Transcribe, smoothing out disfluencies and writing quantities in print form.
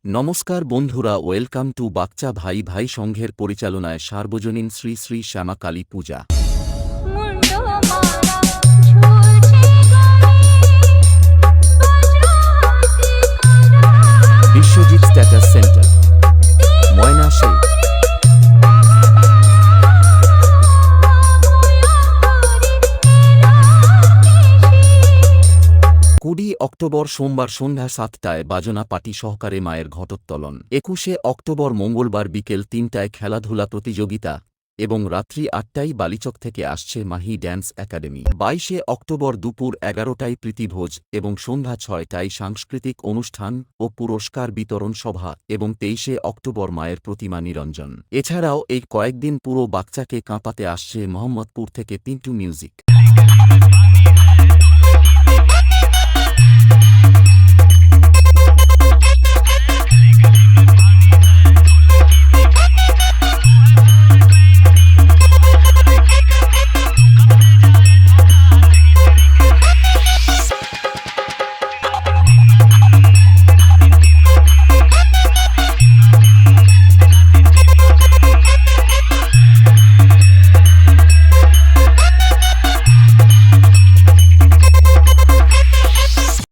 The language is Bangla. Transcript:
নমস্কার বন্ধুরা, ওয়েলকাম টু বাচ্চা ভাই ভাই সংঘের পরিচালনায় সার্বজনীন শ্রী শ্রী শ্যামা কালী পূজা। বিশ্বজিৎ স্ট্যাটাস সেন্টার, ময়না শেখ। 20 অক্টোবর সোমবার সন্ধ্যা 7টায় বাজনা পার্টি সহকারে মায়ের ঘটোত্তোলন। 21শে অক্টোবর মঙ্গলবার বিকেল 3টায় খেলাধুলা প্রতিযোগিতা এবং রাত্রি 8টায় বালিচক থেকে আসছে মাহি ড্যান্স একাডেমি। 22শে অক্টোবর দুপুর 11টায় প্রীতিভোজ এবং সন্ধ্যা 6টায় সাংস্কৃতিক অনুষ্ঠান ও পুরস্কার বিতরণ সভা এবং 23শে অক্টোবর মায়ের প্রতিমা নিরঞ্জন। এছাড়াও এই কয়েকদিন পুরো বাচ্চাকে কাঁপাতে আসছে মোহাম্মদপুর থেকে পিন্টু মিউজিক।